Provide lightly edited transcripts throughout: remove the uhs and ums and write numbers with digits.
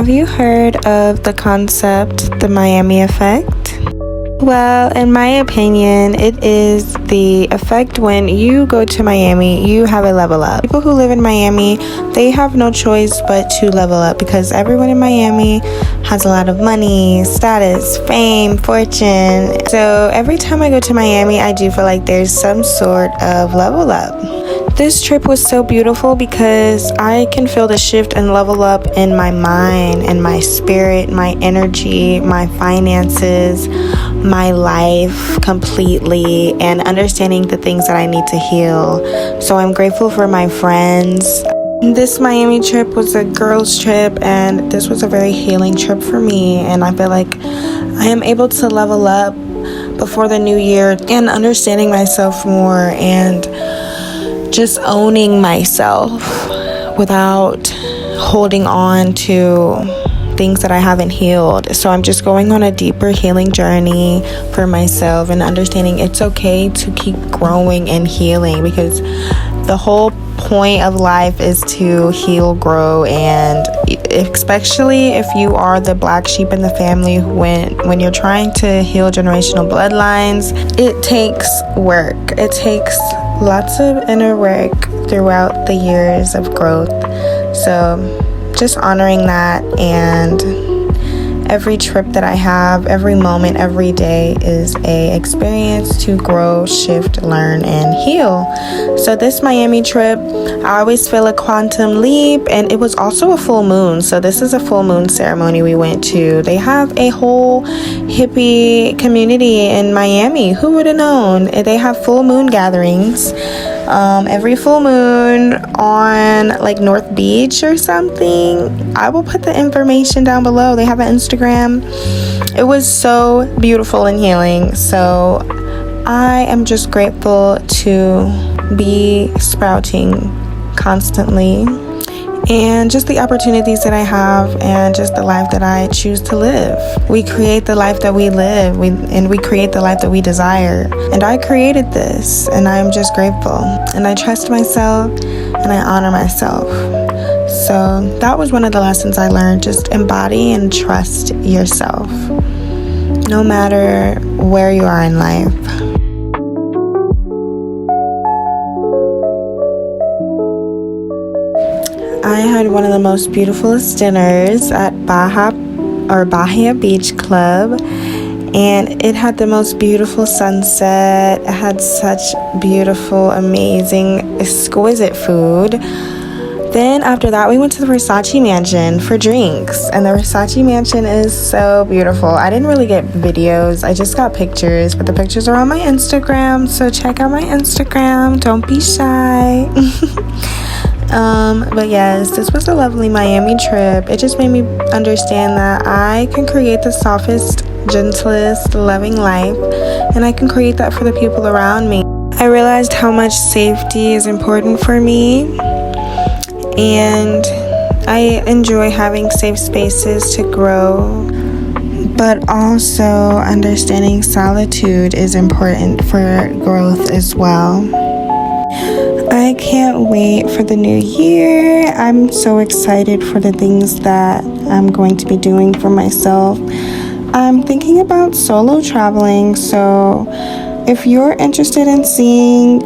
Have you heard of the concept, the Miami effect? Well, in my opinion, it is the effect when you go to Miami, you have a level up. People who live in Miami, they have no choice but to level up because everyone in Miami has a lot of money, status, fame, fortune. So every time I go to Miami, I do feel like there's some sort of level up. This trip was so beautiful because I can feel the shift and level up in my mind and my spirit, my energy, my finances, my life completely, and understanding the things that I need to heal. So I'm grateful for my friends. This Miami trip was a girls trip, and this was a very healing trip for me, and I feel like I am able to level up before the new year and understanding myself more and just owning myself without holding on to things that I haven't healed. So I'm just going on a deeper healing journey for myself and understanding it's okay to keep growing and healing, because the whole point of life is to heal, grow, and especially if you are the black sheep in the family, when you're trying to heal generational bloodlines, it takes work. It takes lots of inner work throughout the years of growth. So just honoring that, and every trip that I have, every moment, every day is a experience to grow, shift, learn, and heal. So this Miami trip, I always feel a quantum leap, and it was also a full moon. So this is a full moon ceremony we went to. They have a whole hippie community in Miami. Who would have known? They have full moon gatherings every full moon on like North Beach or something. I will put the information down below. They have an Instagram. It was so beautiful and healing. So I am just grateful to be sprouting constantly, and just the opportunities that I have, and just the life that I choose to live. We create the life that we live, and we create the life that we desire. And I created this, and I'm just grateful. And I trust myself, and I honor myself. So that was one of the lessons I learned. Just embody and trust yourself, no matter where you are in life. I had one of the most beautifulest dinners at Bahia Beach Club, and it had the most beautiful sunset. It had such beautiful, amazing, exquisite food. Then after that, we went to the Versace Mansion for drinks, and the Versace Mansion is so beautiful. I didn't really get videos, I just got pictures, but the pictures are on my Instagram, so check out my Instagram. Don't be shy. But yes, this was a lovely Miami trip. It just made me understand that I can create the softest, gentlest, loving life, and I can create that for the people around me. I realized how much safety is important for me, and I enjoy having safe spaces to grow, but also understanding solitude is important for growth as well. I can't wait for the new year. I'm so excited for the things that I'm going to be doing for myself. I'm thinking about solo traveling, so if you're interested in seeing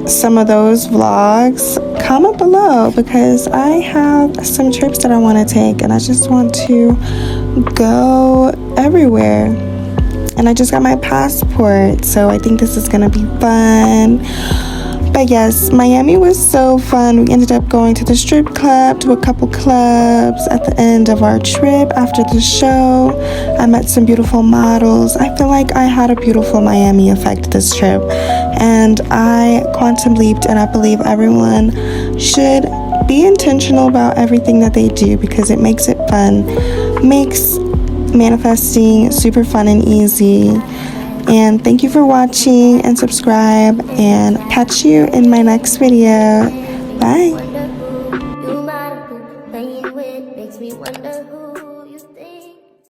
some of those vlogs, comment below, because I have some trips that I want to take, and I just want to go everywhere. And I just got my passport, so I think this is gonna be fun. But yes, Miami was so fun. We ended up going to the strip club, to a couple clubs at the end of our trip. After the show, I met some beautiful models. I feel like I had a beautiful Miami effect this trip, and I quantum leaped, and I believe everyone should be intentional about everything that they do, because it makes it fun, makes manifesting super fun and easy. And thank you for watching, and subscribe, and catch you in my next video. Bye.